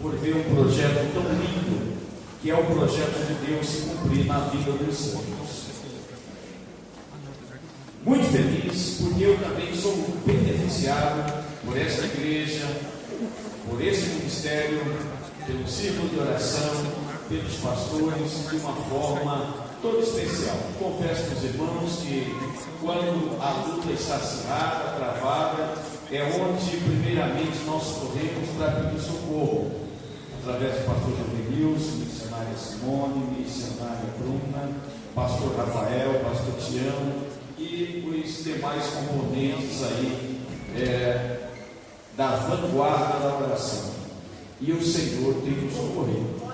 por ver um projeto tão lindo, que é o projeto de Deus se cumprir na vida dos santos. Muito feliz, porque eu também sou beneficiado por esta igreja, por esse ministério, pelo círculo de oração, pelos pastores, de uma forma toda especial. Confesso para os irmãos que quando a luta está acirrada, travada, é onde primeiramente nós corremos para pedir socorro, através do pastor Jovenilson, missionária Simone, missionária Bruna, pastor Rafael, pastor Tião e os demais componentes aí da vanguarda da oração. E o Senhor tem nos socorrido.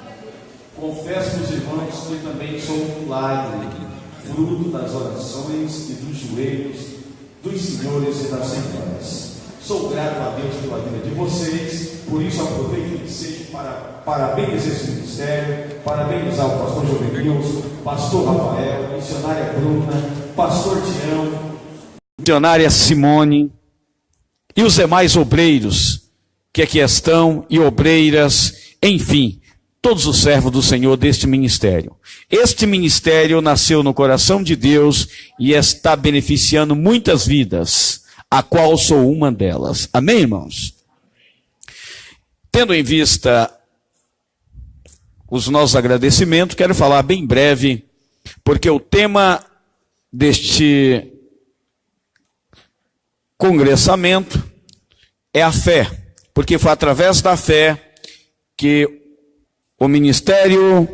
Confesso para os irmãos que também sou um milagre, fruto das orações e dos joelhos dos senhores e das senhoras. Sou grato a Deus pela vida de vocês, por isso aproveito e desejo para parabenizar esse ministério, parabenizar o pastor Jovenilson, pastor Rafael, missionária Bruna, pastor Tião, missionária Simone e os demais obreiros que aqui estão e obreiras, enfim, todos os servos do Senhor deste ministério. Este ministério nasceu no coração de Deus e está beneficiando muitas vidas, a qual sou uma delas. Amém, irmãos? Tendo em vista os nossos agradecimentos, quero falar bem breve, porque o tema deste congressamento é a fé, porque foi através da fé que o Ministério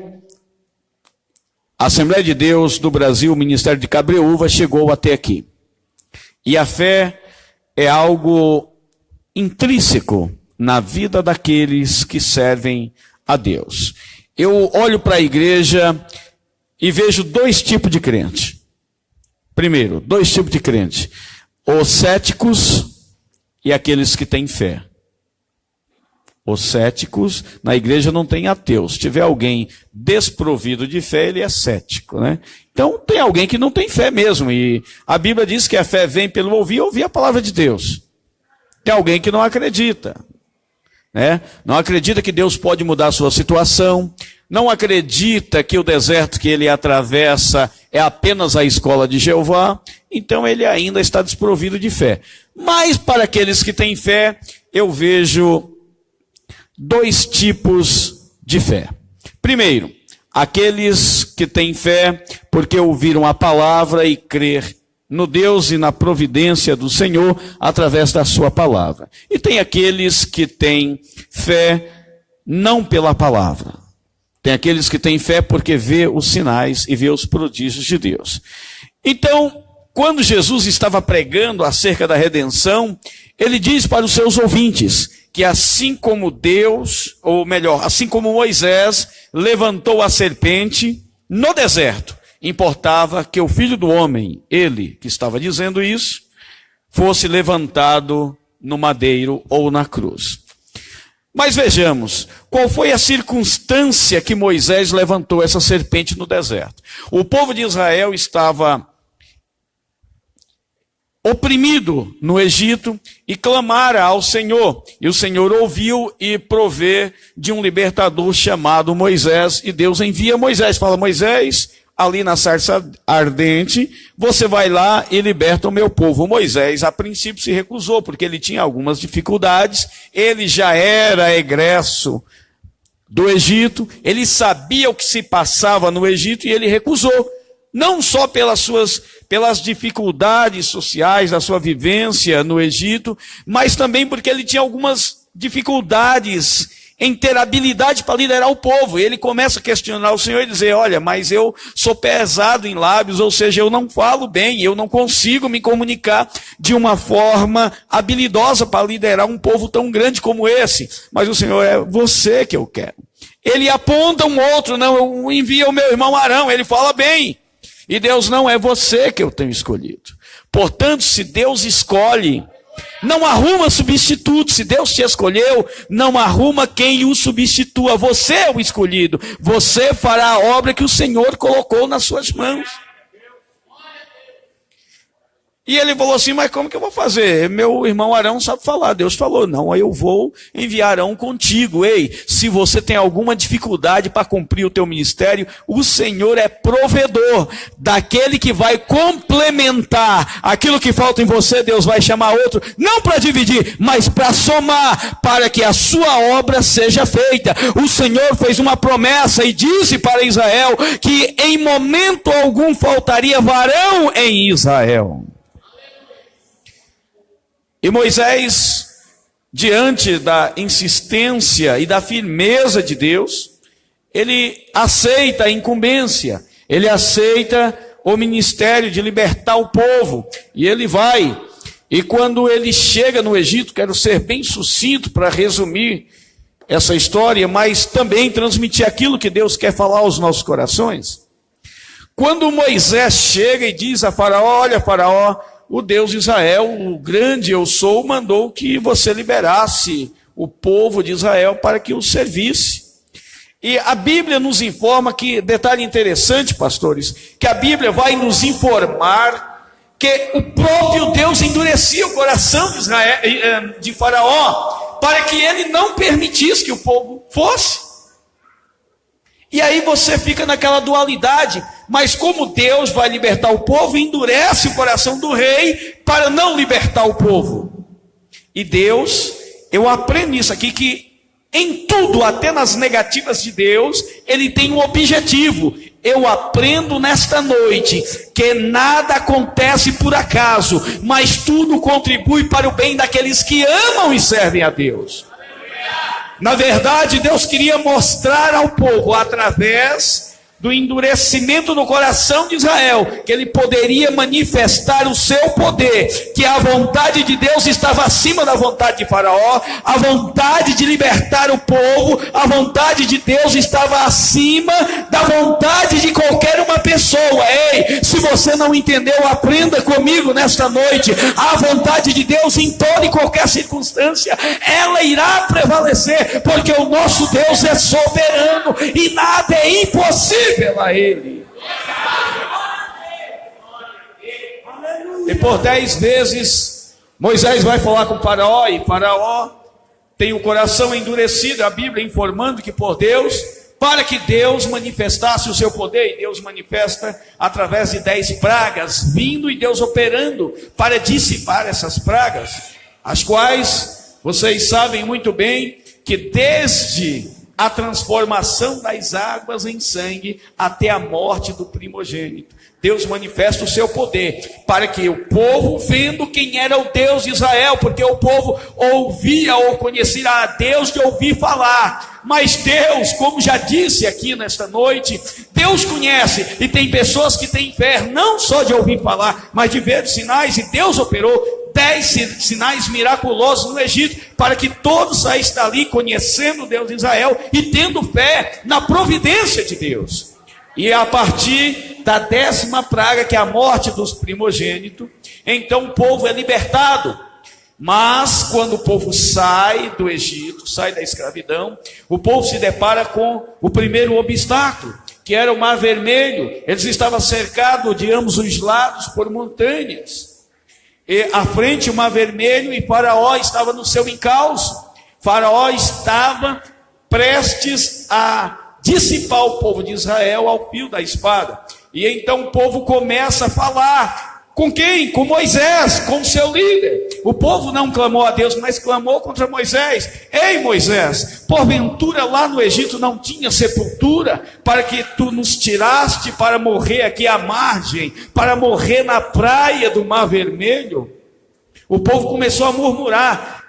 Assembleia de Deus do Brasil, o Ministério de Cabreúva, chegou até aqui. E a fé é algo intrínseco na vida daqueles que servem a Deus. Eu olho para a igreja e vejo dois tipos de crente. Primeiro, dois tipos de crente: os céticos e aqueles que têm fé. Os céticos, na igreja não tem ateus. Se tiver alguém desprovido de fé, ele é cético, né? Então tem alguém que não tem fé mesmo. E a Bíblia diz que a fé vem pelo ouvir a palavra de Deus. Tem alguém que não acredita, né? Não acredita que Deus pode mudar a sua situação. Não acredita que o deserto que ele atravessa é apenas a escola de Jeová. Então ele ainda está desprovido de fé. Mas para aqueles que têm fé, eu vejo dois tipos de fé. Primeiro, aqueles que têm fé porque ouviram a palavra e crer no Deus e na providência do Senhor através da sua palavra. E tem aqueles que têm fé não pela palavra. Tem aqueles que têm fé porque vê os sinais e vê os prodígios de Deus. Então, quando Jesus estava pregando acerca da redenção, ele diz para os seus ouvintes que assim como Deus, ou melhor, assim como Moisés levantou a serpente no deserto, importava que o Filho do Homem, ele que estava dizendo isso, fosse levantado no madeiro ou na cruz. Mas vejamos, qual foi a circunstância que Moisés levantou essa serpente no deserto? O povo de Israel estava oprimido no Egito e clamara ao Senhor. E o Senhor ouviu e provê de um libertador chamado Moisés. E Deus envia Moisés. Fala: Moisés, ali na sarça ardente, você vai lá e liberta o meu povo. Moisés, a princípio, se recusou, porque ele tinha algumas dificuldades. Ele já era egresso do Egito. Ele sabia o que se passava no Egito e ele recusou. Não só pelas dificuldades sociais da sua vivência no Egito, mas também porque ele tinha algumas dificuldades em ter habilidade para liderar o povo. E ele começa a questionar o Senhor e dizer: olha, mas eu sou pesado em lábios, ou seja, eu não falo bem, eu não consigo me comunicar de uma forma habilidosa para liderar um povo tão grande como esse. Mas o Senhor, é você que eu quero. Ele aponta um outro: não, envia o meu irmão Arão, ele fala bem. E Deus: não, é você que eu tenho escolhido. Portanto, se Deus escolhe, não arruma substituto. Se Deus te escolheu, não arruma quem o substitua. Você é o escolhido. Você fará a obra que o Senhor colocou nas suas mãos. E ele falou assim, mas como que eu vou fazer? Meu irmão Arão sabe falar. Deus falou, não, eu vou enviar Arão contigo. Ei, se você tem alguma dificuldade para cumprir o teu ministério, o Senhor é provedor daquele que vai complementar aquilo que falta em você. Deus vai chamar outro, não para dividir, mas para somar, para que a sua obra seja feita. O Senhor fez uma promessa e disse para Israel que em momento algum faltaria varão em Israel. E Moisés, diante da insistência e da firmeza de Deus, ele aceita a incumbência, ele aceita o ministério de libertar o povo, e ele vai. E quando ele chega no Egito, quero ser bem sucinto para resumir essa história, mas também transmitir aquilo que Deus quer falar aos nossos corações. Quando Moisés chega e diz a Faraó, olha Faraó, o Deus de Israel, o grande eu sou, mandou que você liberasse o povo de Israel para que o servisse. E a Bíblia nos informa que, detalhe interessante, pastores, que a Bíblia vai nos informar que o próprio Deus endurecia o coração de Israel, de Faraó, para que ele não permitisse que o povo fosse. E aí você fica naquela dualidade, mas como Deus vai libertar o povo, endurece o coração do rei para não libertar o povo. E Deus, eu aprendo isso aqui, que em tudo, até nas negativas de Deus, ele tem um objetivo. Eu aprendo nesta noite que nada acontece por acaso, mas tudo contribui para o bem daqueles que amam e servem a Deus. Na verdade, Deus queria mostrar ao povo, através do endurecimento do coração de Israel, que ele poderia manifestar o seu poder, que a vontade de Deus estava acima da vontade de Faraó, a vontade de libertar o povo, a vontade de Deus estava acima da vontade de qualquer uma pessoa. Ei, se você não entendeu, aprenda comigo nesta noite. A vontade de Deus em toda e qualquer circunstância, ela irá prevalecer, porque o nosso Deus é soberano e nada é impossível a ele. E por 10 vezes Moisés vai falar com Faraó, e Faraó tem o coração endurecido, a Bíblia informando que por Deus, para que Deus manifestasse o seu poder, e Deus manifesta através de 10 pragas, vindo e Deus operando para dissipar essas pragas, as quais vocês sabem muito bem que desde a transformação das águas em sangue até a morte do primogênito, Deus manifesta o seu poder, para que o povo, vendo quem era o Deus de Israel, porque o povo ouvia ou conhecia a Deus de ouvir falar, mas Deus, como já disse aqui nesta noite, Deus conhece, e tem pessoas que têm fé, não só de ouvir falar, mas de ver os sinais, e Deus operou 10 sinais miraculosos no Egito, para que todos saíssem dali conhecendo o Deus de Israel e tendo fé na providência de Deus. E a partir da 10ª praga, que é a morte dos primogênitos, então o povo é libertado. Mas quando o povo sai do Egito, sai da escravidão, o povo se depara com o primeiro obstáculo, que era o Mar Vermelho. Eles estavam cercados de ambos os lados por montanhas. E à frente o Mar Vermelho, e Faraó estava no seu encalço. Faraó estava prestes a dissipar o povo de Israel ao fio da espada. E então o povo começa a falar. Com quem? Com Moisés, com seu líder. O povo não clamou a Deus, mas clamou contra Moisés. Ei Moisés, porventura lá no Egito não tinha sepultura, para que tu nos tiraste para morrer aqui à margem, para morrer na praia do Mar Vermelho? O povo começou a murmurar.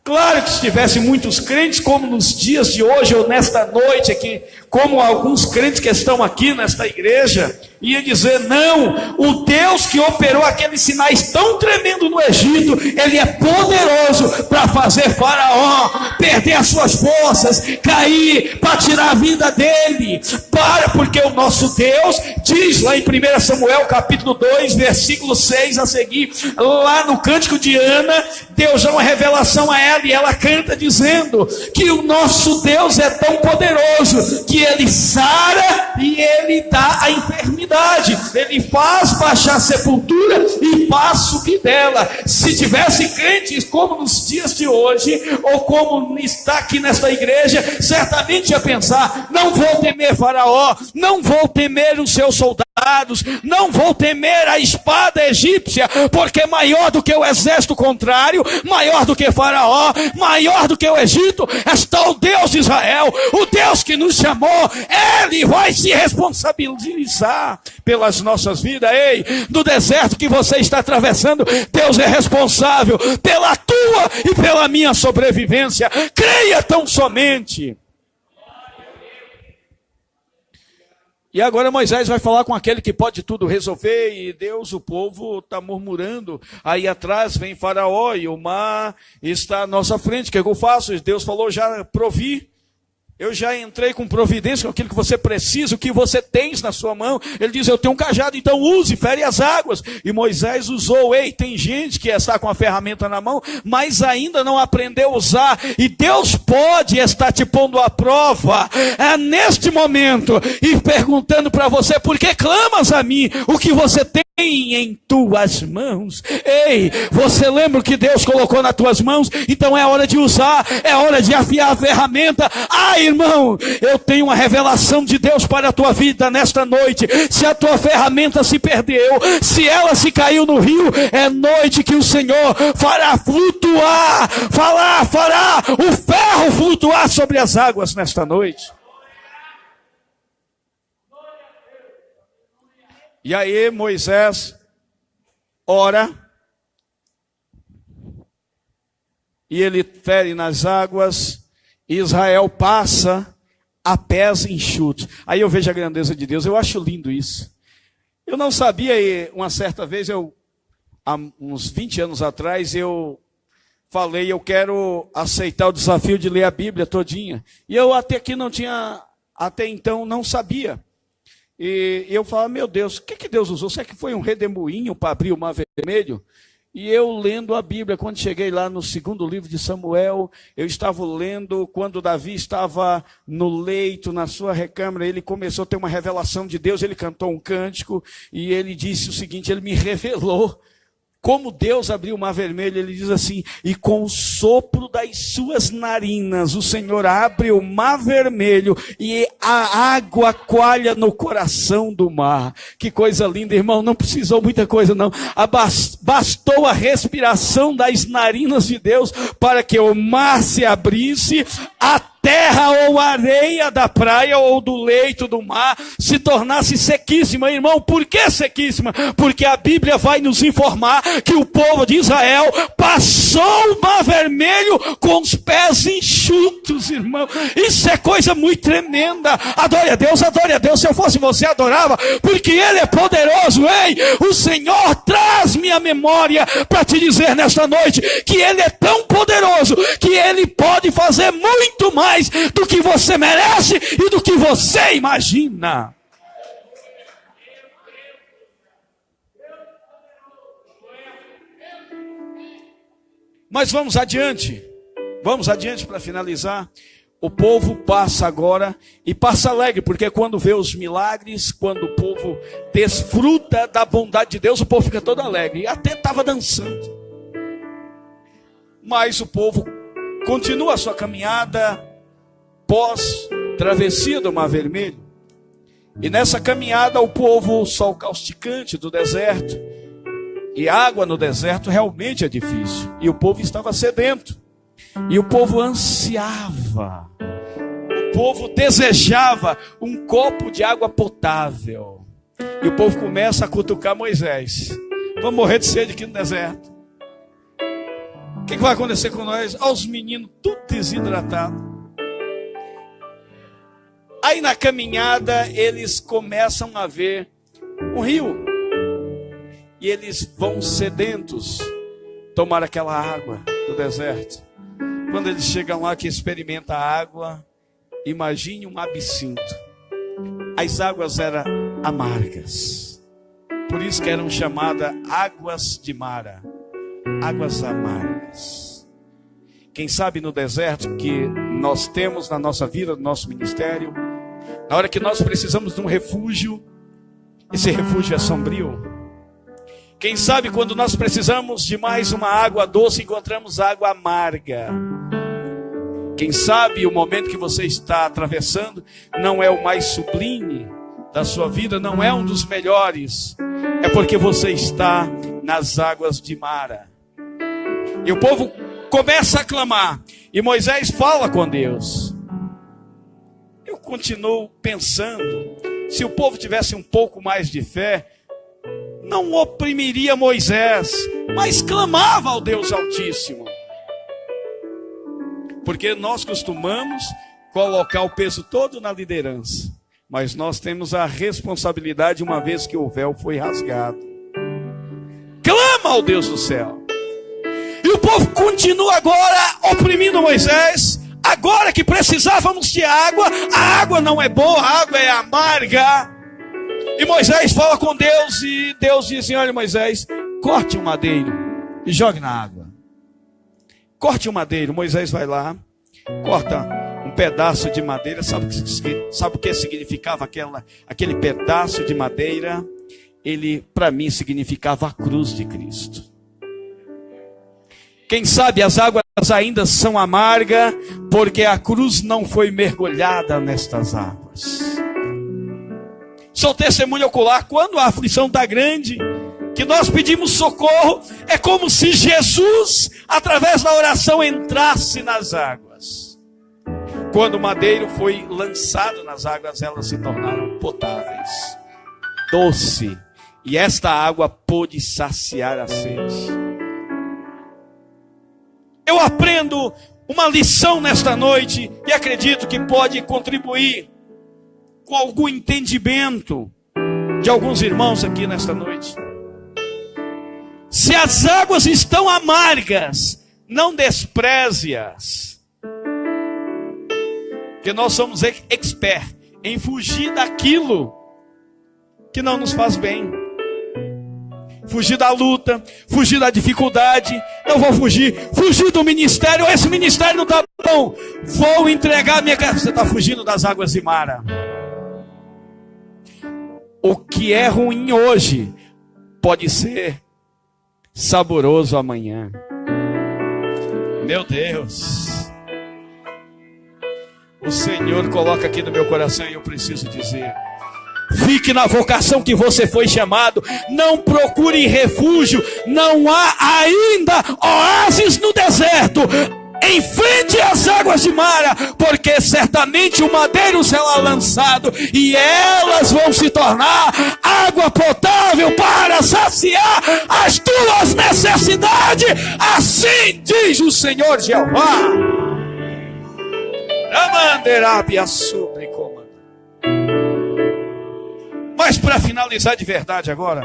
Claro que se tivesse muitos crentes, como nos dias de hoje, ou nesta noite aqui, como alguns crentes que estão aqui nesta igreja, ia dizer, não, o Deus que operou aqueles sinais tão tremendos no Egito, ele é poderoso para fazer Faraó perder as suas forças, cair, para tirar a vida dele, porque o nosso Deus, diz lá em 1 Samuel capítulo 2, versículo 6 a seguir, lá no cântico de Ana, Deus dá uma revelação a ela, e ela canta dizendo, que o nosso Deus é tão poderoso, que ele sara e ele dá a enfermidade. dificuldade, Ele faz baixar a sepultura e faz subir dela. Se tivesse crentes como nos dias de hoje, ou como está aqui nesta igreja, certamente ia pensar: não vou temer Faraó, não vou temer os seus soldados, não vou temer a espada egípcia, porque maior do que o exército contrário, maior do que Faraó, maior do que o Egito, está o Deus de Israel, o Deus que nos chamou. Ele vai se responsabilizar pelas nossas vidas. Ei, no deserto que você está atravessando, Deus é responsável pela tua e pela minha sobrevivência. Creia tão somente. E agora Moisés vai falar com aquele que pode tudo resolver, e Deus, o povo está murmurando. Aí atrás vem Faraó e o mar está à nossa frente. O que eu faço? Deus falou: já provi. Eu já entrei com providência, com aquilo que você precisa, o que você tens na sua mão. Ele diz: eu tenho um cajado, então use, fere as águas. E Moisés usou. Ei, tem gente que está com a ferramenta na mão, mas ainda não aprendeu a usar. E Deus pode estar te pondo à prova, neste momento, e perguntando para você: por que clamas a mim? O que você tem em tuas mãos? Ei, você lembra o que Deus colocou nas tuas mãos? Então é hora de usar, é hora de afiar a ferramenta. Ai, irmão, eu tenho uma revelação de Deus para a tua vida nesta noite. Se a tua ferramenta se perdeu, se ela se caiu no rio, é noite que o Senhor fará flutuar, fará o ferro flutuar sobre as águas nesta noite. E aí Moisés ora, e ele fere nas águas, e Israel passa a pés enxutos. Aí eu vejo a grandeza de Deus, eu acho lindo isso. Eu não sabia, e uma certa vez, há uns 20 anos atrás, eu falei: eu quero aceitar o desafio de ler a Bíblia todinha. E eu até então não sabia. E eu falava: meu Deus, o que Deus usou? Será que foi um redemoinho para abrir o mar vermelho? E eu lendo a Bíblia, quando cheguei lá no segundo livro de Samuel, eu estava lendo quando Davi estava no leito, na sua recâmara. Ele começou a ter uma revelação de Deus, ele cantou um cântico, e ele disse o seguinte: ele me revelou como Deus abriu o mar vermelho. Ele diz assim: e com o sopro das suas narinas, o Senhor abre o mar vermelho, e a água coalha no coração do mar. Que coisa linda, irmão. Não precisou muita coisa, não. Bastou a respiração das narinas de Deus para que o mar se abrisse, a terra ou a areia da praia ou do leito do mar se tornasse sequíssima. Irmão, por que sequíssima? Porque a Bíblia vai nos informar que o povo de Israel passou o mar vermelho com os pés enxutos, irmão. Isso é coisa muito tremenda. Adore a Deus, adore a Deus. Se eu fosse você, adorava, porque Ele é poderoso. Ei, o Senhor traz-me a memória para te dizer nesta noite que Ele é tão poderoso que Ele pode fazer muito mais do que você merece e do que você imagina. Mas vamos adiante para finalizar. O povo passa agora, e passa alegre, porque quando vê os milagres, quando o povo desfruta da bondade de Deus, o povo fica todo alegre, e até estava dançando. Mas o povo continua a sua caminhada pós-travessia do Mar Vermelho. E nessa caminhada o povo, o sol causticante do deserto, e água no deserto realmente é difícil. E o povo estava sedento. E o povo ansiava. O povo desejava um copo de água potável. E o povo começa a cutucar Moisés: vamos morrer de sede aqui no deserto. O que vai acontecer com nós? Olha os meninos tudo desidratados. Aí na caminhada eles começam a ver um rio. E eles vão sedentos tomar aquela água do deserto. Quando eles chegam lá que experimentam a água, imagine um absinto. As águas eram amargas. Por isso que eram chamadas águas de Mara. Águas amargas. Quem sabe no deserto que nós temos na nossa vida, no nosso ministério, na hora que nós precisamos de um refúgio, esse refúgio é sombrio. Quem sabe quando nós precisamos de mais uma água doce, encontramos água amarga. Quem sabe o momento que você está atravessando não é o mais sublime da sua vida, não é um dos melhores. É porque você está nas águas de Mara. E o povo começa a clamar. E Moisés fala com Deus. Eu continuo pensando, se o povo tivesse um pouco mais de fé, não oprimiria Moisés, mas clamava ao Deus Altíssimo. Porque nós costumamos colocar o peso todo na liderança, mas nós temos a responsabilidade uma vez que o véu foi rasgado. Clama ao Deus do céu. E o povo continua agora oprimindo Moisés. Agora que precisávamos de água, a água não é boa, a água é amarga. E Moisés fala com Deus e Deus diz assim: olha, Moisés, corte um madeiro e jogue na água. Corte um madeiro. Moisés vai lá, corta um pedaço de madeira. Sabe o que significava aquele pedaço de madeira? Ele, para mim, significava a cruz de Cristo. Quem sabe as águas ainda são amargas, porque a cruz não foi mergulhada nestas águas. Sou testemunho ocular, quando a aflição está grande, que nós pedimos socorro, é como se Jesus, através da oração, entrasse nas águas. Quando o madeiro foi lançado nas águas, elas se tornaram potáveis, doce, e esta água pôde saciar a sede. Eu aprendo uma lição nesta noite, e acredito que pode contribuir com algum entendimento de alguns irmãos aqui nesta noite. Se as águas estão amargas, não despreze-as. Porque nós somos expert em fugir daquilo que não nos faz bem. Fugir da luta, fugir da dificuldade. Não vou fugir do ministério. Esse ministério não está bom, vou entregar a minha casa. Você está fugindo das águas de Mara. O que é ruim hoje pode ser saboroso amanhã. Meu Deus, o Senhor coloca aqui no meu coração e eu preciso dizer: fique na vocação que você foi chamado. Não procure refúgio. Não há ainda oásis no deserto. Enfrente as águas de Mara, porque certamente o madeiro será lançado e elas vão se tornar água potável para saciar as tuas necessidades. Assim diz o Senhor Jeová. Mas para finalizar de verdade agora,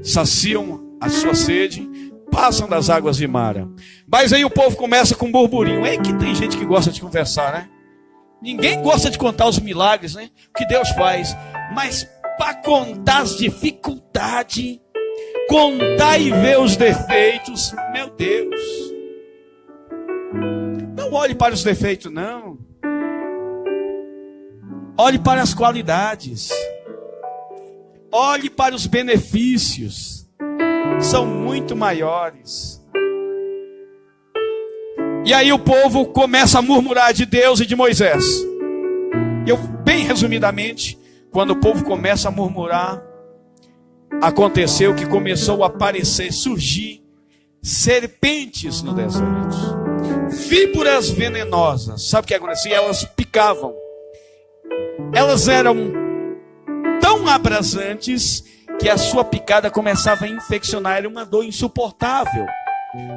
saciam a sua sede, passam das águas de Mara. Mas aí o povo começa com um burburinho. É que tem gente que gosta de conversar, né? Ninguém gosta de contar os milagres, né? O que Deus faz. Mas para contar as dificuldades, contar e ver os defeitos, meu Deus. Não olhe para os defeitos, não. Olhe para as qualidades. Olhe para os benefícios. São muito maiores. E aí o povo começa a murmurar de Deus e de Moisés. Eu, bem resumidamente, quando o povo começa a murmurar, aconteceu que começou a aparecer, surgir serpentes no deserto, víboras venenosas. Sabe o que acontecia? Elas picavam. Elas eram tão abrasantes que a sua picada começava a infeccionar. Era uma dor insuportável.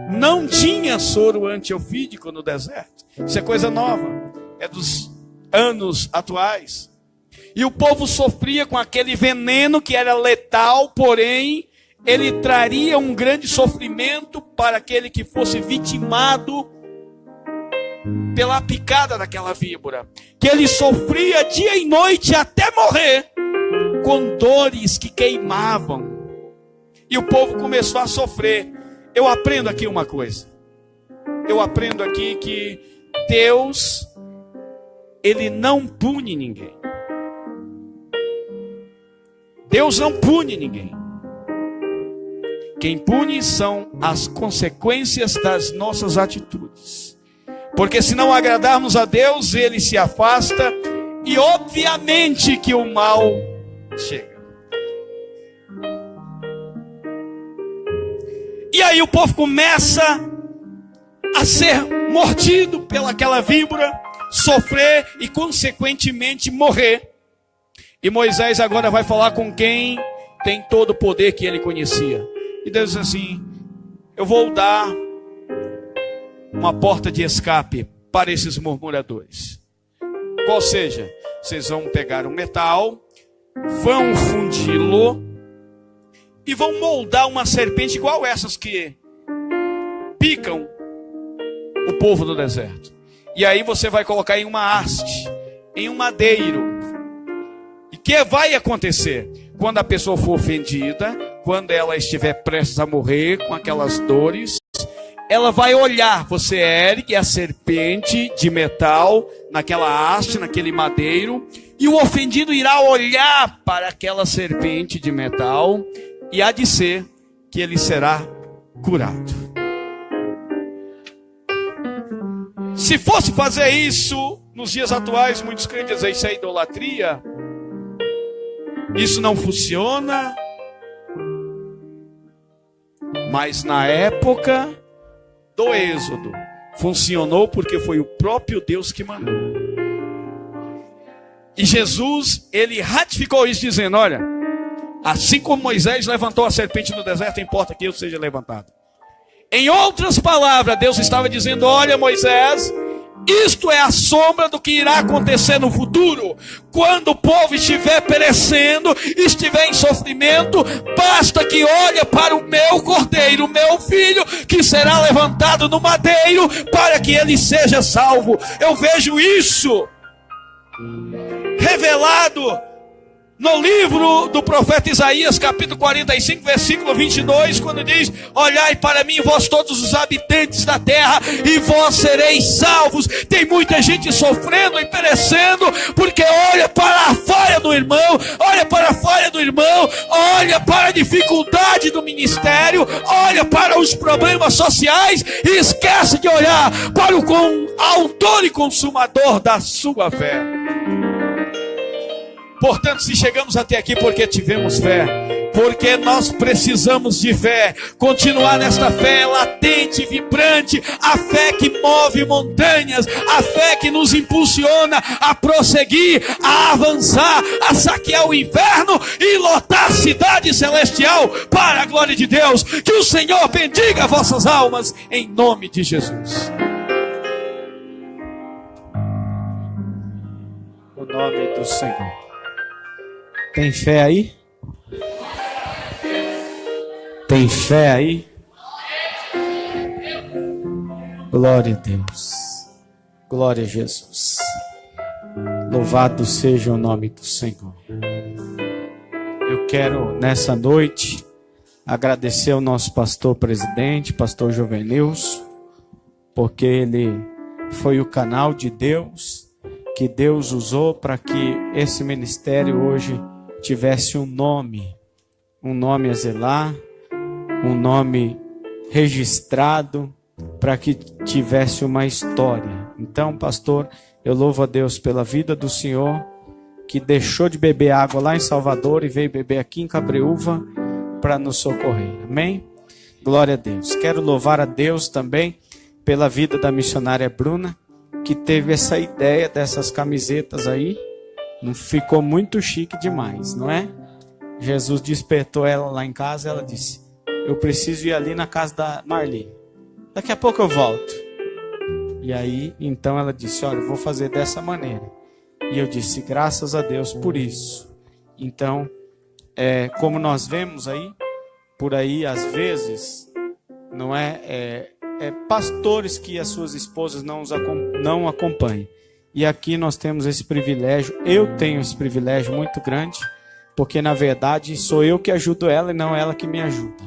Não tinha soro antiofídico no deserto. Isso é coisa nova, é dos anos atuais. E o povo sofria com aquele veneno que era letal, porém ele traria um grande sofrimento para aquele que fosse vitimado pela picada daquela víbora, que ele sofria dia e noite até morrer, com dores que queimavam. E o povo começou a sofrer. Eu aprendo aqui uma coisa. Eu aprendo aqui que Deus ele não pune ninguém. Deus não pune ninguém. Quem pune são as consequências das nossas atitudes. Porque se não agradarmos a Deus, ele se afasta e obviamente que o mal chega. E aí o povo começa a ser mordido pelaquela víbora, sofrer e consequentemente morrer. E Moisés agora vai falar com quem tem todo o poder que ele conhecia. E Deus diz assim: eu vou dar uma porta de escape para esses murmuradores. Qual seja? Vocês vão pegar um metal, vão fundi-lo e vão moldar uma serpente igual essas que picam o povo do deserto. E aí você vai colocar em uma haste, em um madeiro. E o que vai acontecer? Quando a pessoa for ofendida, quando ela estiver prestes a morrer com aquelas dores, ela vai olhar, você ergue a serpente de metal naquela haste, naquele madeiro, e o ofendido irá olhar para aquela serpente de metal e há de ser que ele será curado. Se fosse fazer isso nos dias atuais, muitos crentes dizem isso é idolatria. Isso não funciona. Mas na época do Êxodo, funcionou porque foi o próprio Deus que mandou. E Jesus, ele ratificou isso dizendo: olha, assim como Moisés levantou a serpente no deserto, importa que eu seja levantado. Em outras palavras, Deus estava dizendo: olha, Moisés, isto é a sombra do que irá acontecer no futuro. Quando o povo estiver perecendo, estiver em sofrimento, basta que olhe para o meu cordeiro, o meu filho, que será levantado no madeiro, para que ele seja salvo. Eu vejo isso revelado no livro do profeta Isaías, capítulo 45, versículo 22, quando diz: olhai para mim, vós todos os habitantes da terra, e vós sereis salvos. Tem muita gente sofrendo e perecendo, porque olha para a falha do irmão, olha para a falha do irmão, olha para a dificuldade do ministério, olha para os problemas sociais, e esquece de olhar para o autor e consumador da sua fé. Portanto, se chegamos até aqui porque tivemos fé, porque nós precisamos de fé, continuar nesta fé latente, vibrante, a fé que move montanhas, a fé que nos impulsiona a prosseguir, a avançar, a saquear o inferno e lotar a cidade celestial para a glória de Deus. Que o Senhor bendiga vossas almas em nome de Jesus. O nome do Senhor. Tem fé aí? Tem fé aí? Glória a Deus. Glória a Jesus. Louvado seja o nome do Senhor. Eu quero nessa noite agradecer ao nosso pastor presidente, pastor Jovenilson, porque ele foi o canal de Deus, que Deus usou para que esse ministério hoje tivesse um nome a zelar, um nome registrado, para que tivesse uma história. Então, pastor, eu louvo a Deus pela vida do senhor, que deixou de beber água lá em Salvador e veio beber aqui em Cabreúva para nos socorrer. Amém? Glória a Deus. Quero louvar a Deus também pela vida da missionária Bruna, que teve essa ideia dessas camisetas aí. Não ficou muito chique demais, não é? Jesus despertou ela lá em casa, ela disse: eu preciso ir ali na casa da Marli. Daqui a pouco eu volto. E aí, então ela disse: olha, eu vou fazer dessa maneira. E eu disse: graças a Deus por isso. Então, como nós vemos aí, por aí às vezes, não é, pastores que as suas esposas não acompanham. E aqui nós temos esse privilégio, eu tenho esse privilégio muito grande, porque na verdade sou eu que ajudo ela e não ela que me ajuda.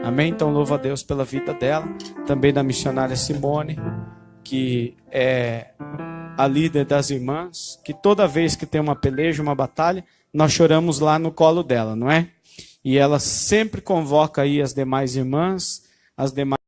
Amém? Então louvo a Deus pela vida dela, também da missionária Simone, que é a líder das irmãs, que toda vez que tem uma peleja, uma batalha, nós choramos lá no colo dela, não é? E ela sempre convoca aí as demais irmãs, as demais